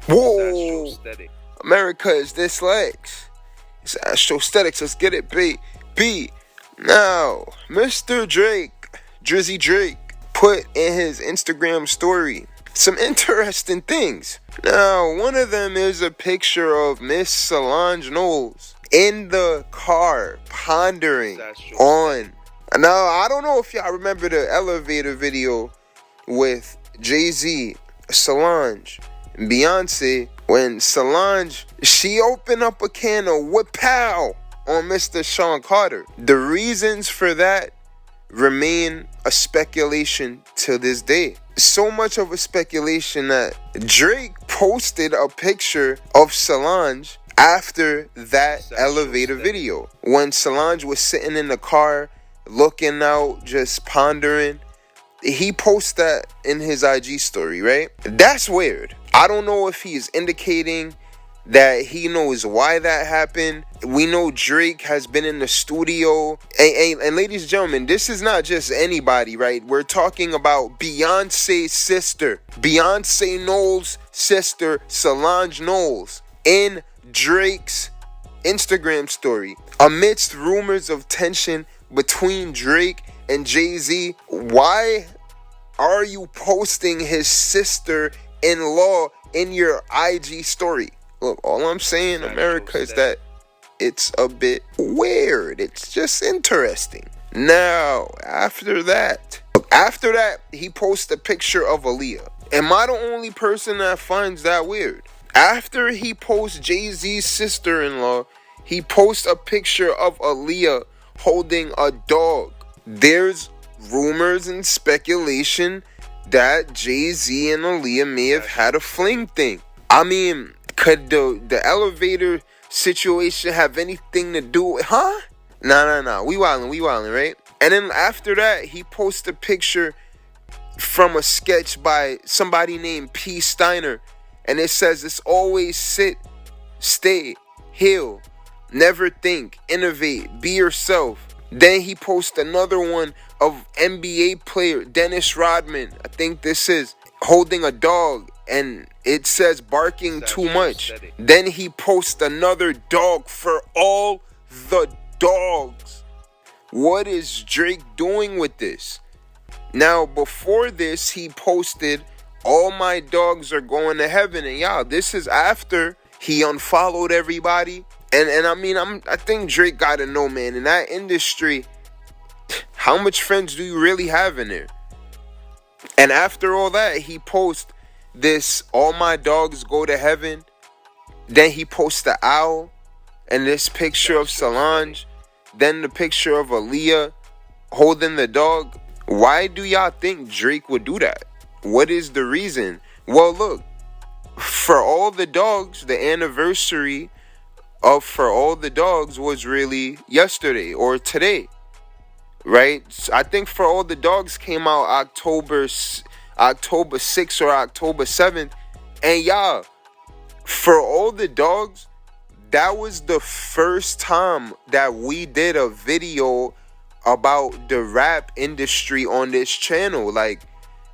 Whoa! America is this legs. It's Astrostetics. Let's get it, B. Now, Mr. Drizzy Drake, put in his Instagram story some interesting things. Now, one of them is a picture of Miss Solange Knowles in the car pondering on. Now, I don't know if y'all remember the elevator video with Jay-Z, Solange, and Beyonce, when Solange, she opened up a can of whip-pow on Mr. Sean Carter. The reasons for that remain a speculation to this day. So much of a speculation that Drake posted a picture of Solange after that elevator video. When Solange was sitting in the car, looking out, just pondering, he posts that in his IG story, right? That's weird. I don't know if he's indicating that he knows why that happened. We know Drake has been in the studio. And ladies and gentlemen, this is not just anybody, right? We're talking about Beyonce's sister. Beyonce Knowles' sister, Solange Knowles, in Drake's Instagram story. Amidst rumors of tension between Drake and Jay-Z, why are you posting his sister-in-law in your IG story? Look, all I'm saying, America, is that it's a bit weird. It's just interesting. Now, after that, he posts a picture of Aaliyah. Am I the only person that finds that weird? After he posts Jay-Z's sister-in-law, he posts a picture of Aaliyah holding a dog. There's rumors and speculation that Jay-Z and Aaliyah may have had a fling thing. I mean, could the elevator situation have anything to do with, huh? Nah. We wildin', right? And then after that, he posts a picture from a sketch by somebody named P. Steiner. And it says, it's always sit, stay, heal, never think, innovate, be yourself. Then he posts another one of NBA player Dennis Rodman. I think this is holding a dog. And it says barking too much. Then he posts another dog for all the dogs. What is Drake doing with this? Now, before this, he posted, all my dogs are going to heaven. And y'all, this is after he unfollowed everybody. And I mean, I think Drake gotta know, man, in that industry, how much friends do you really have in there? And after all that, he posts this, all my dogs go to heaven. Then he posts the owl and this picture of Solange. Then the picture of Aaliyah holding the dog. Why do y'all think Drake would do that? What is the reason? Well, look, For All the Dogs, the anniversary of For All the Dogs was really yesterday or today, right? I think For All the Dogs came out October 6th or October 7th. And y'all, For All the Dogs, that was the first time that we did a video about the rap industry on this channel. Like,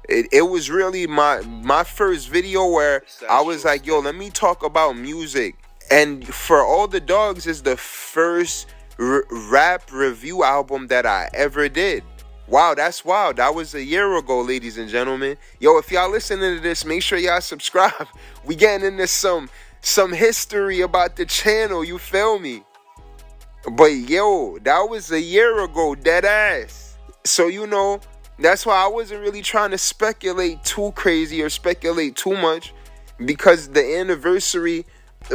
it was really my first video where I was like, yo, let me talk about music. And For All the Dogs is the first rap review album that I ever did. Wow, that's wild. That was a year ago, ladies and gentlemen. Yo, if y'all listening to this, make sure y'all subscribe. We getting into some history about the channel, you feel me? But yo, that was a year ago, dead ass. So, you know, that's why I wasn't really trying to speculate too crazy or speculate too much, because the anniversary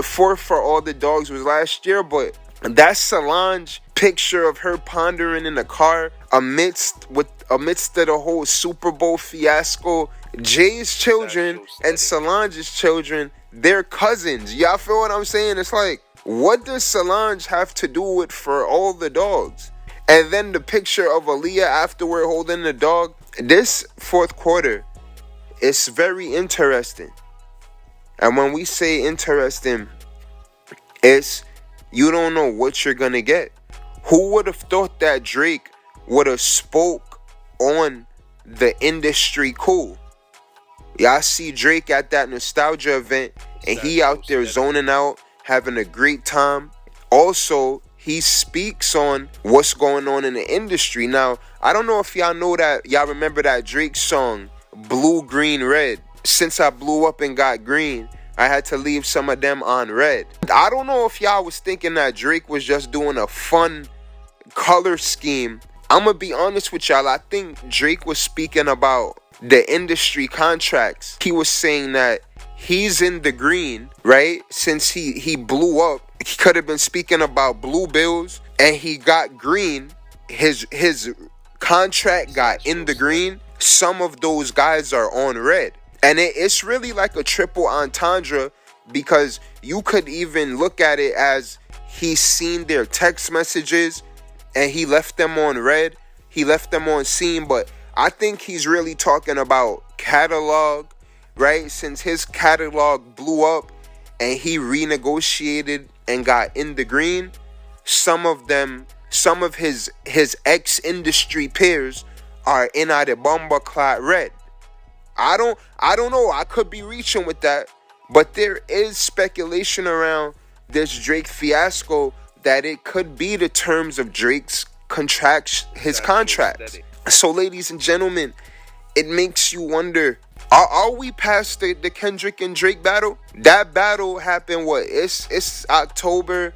for All the Dogs was last year. But that Solange picture of her pondering in the car amidst the whole Super Bowl fiasco, Jay's children and Solange's children, they're cousins. Y'all feel what I'm saying? It's like, what does Solange have to do with For All the Dogs? And then the picture of Aaliyah afterward holding the dog. This fourth quarter is very interesting. And when we say interesting, it's you don't know what you're going to get. Who would have thought that Drake would have spoke on the industry cool? Y'all see Drake at that nostalgia event. and he out there zoning out, having a great time. Also, he speaks on what's going on in the industry. Now, I don't know if y'all know that, y'all remember that Drake song, Blue, Green, Red. Since I blew up and got green, I had to leave some of them on red. I don't know if y'all was thinking that Drake was just doing a fun color scheme. I'm gonna be honest with y'all. I think Drake was speaking about the industry contracts. He was saying that he's in the green, right? Since he blew up, he could have been speaking about blue bills, and he got green. His contract got in the green. Some of those guys are on red. And it's really like a triple entendre, because you could even look at it as he's seen their text messages and he left them on red. He left them on seen, but I think he's really talking about catalog, right? Since his catalog blew up and he renegotiated and got in the green, some of his ex-industry peers are in the bomber clot red. I don't know. I could be reaching with that, but there is speculation around this Drake fiasco that it could be the terms of Drake's contracts. So, ladies and gentlemen, it makes you wonder: Are we past the Kendrick and Drake battle? That battle happened. It's October.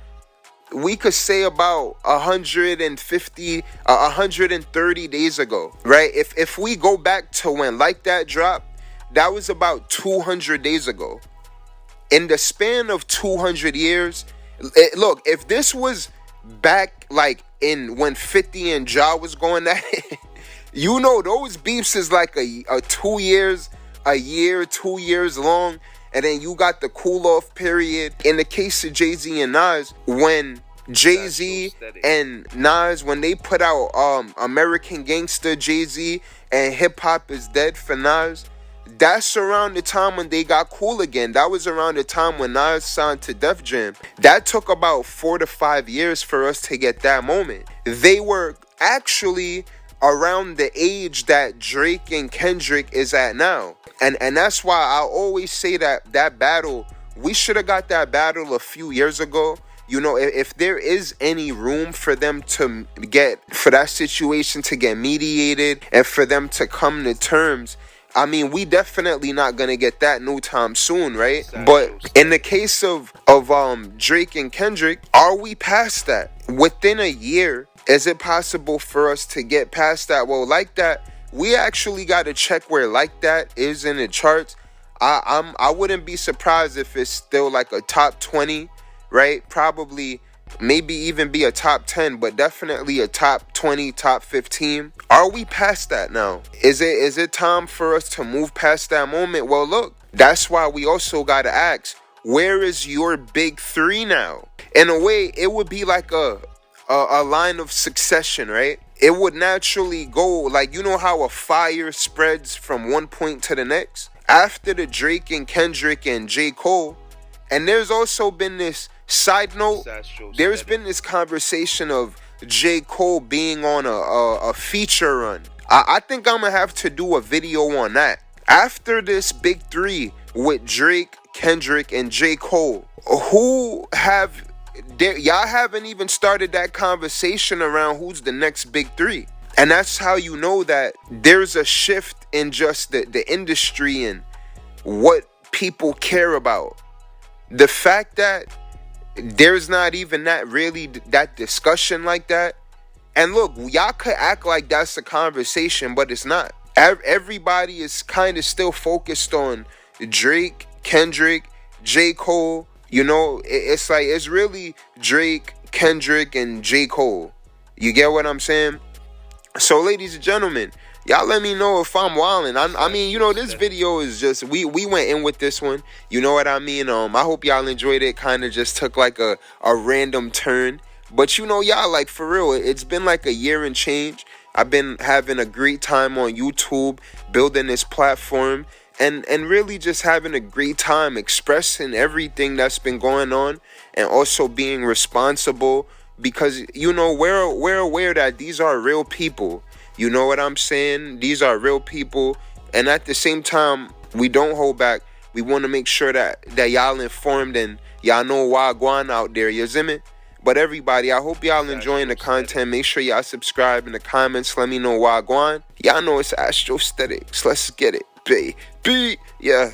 We could say about 130 days ago, right? If we go back to when Like That dropped, that was about 200 days ago. In the span of 200 years, look, if this was back like in when 50 and Ja was going at it, you know those beefs is like a 2 years, a year, 2 years long. And then you got the cool off period. In the case of Jay-Z and Nas, when Jay-Z and Nas, when they put out American Gangster, Jay-Z, and Hip Hop Is Dead for Nas, that's around the time when they got cool again. That was around the time when Nas signed to Def Jam. That took about 4 to 5 years for us to get that moment. They were actually around the age that Drake and Kendrick is at now. And that's why I always say that battle, we should have got that battle a few years ago. You know, if there is any room for them to for that situation to get mediated and for them to come to terms, I mean, we definitely not gonna get that no time soon, right? But in the case of Drake and Kendrick, are we past that? Within a year, is it possible for us to get past that? Well, Like That, we actually got to check where Like That is in the charts. I wouldn't be surprised if it's still like a top 20, right? Probably, maybe even be a top 10, but definitely a top 20, top 15. Are we past that now? Is it time for us to move past that moment? Well, look, that's why we also got to ask, where is your big three now? In a way, it would be like a line of succession, right? It would naturally go like, you know how a fire spreads from one point to the next? After the Drake and Kendrick and J. Cole, and there's also been this side note, there's been this conversation of J. Cole being on a feature run. I think I'm gonna have to do a video on that. After this big three with Drake, Kendrick, and J. Cole, y'all haven't even started that conversation around who's the next big three. And that's how you know that there's a shift in just the industry and what people care about. The fact that there's not even that discussion like that. And look, y'all could act like that's a conversation, but it's not. Everybody is kind of still focused on Drake, Kendrick, J. Cole. You know, it's like, it's really Drake, Kendrick, and J. Cole. You get what I'm saying? So, ladies and gentlemen, y'all let me know if I'm wilding. I mean, you know, this video is just, we went in with this one. You know what I mean? I hope y'all enjoyed it. Kind of just took like a random turn. But, you know, y'all, like, for real, it's been like a year and change. I've been having a great time on YouTube, building this platform. And really just having a great time expressing everything that's been going on, and also being responsible, because, you know, we're aware that these are real people. You know what I'm saying? These are real people. And at the same time, we don't hold back. We want to make sure that y'all informed and y'all know why going out there. You see me? But everybody, I hope y'all enjoying the content. Make sure y'all subscribe in the comments. Let me know why going. Y'all know it's Astrostetics. Let's get it, baby. Yeah.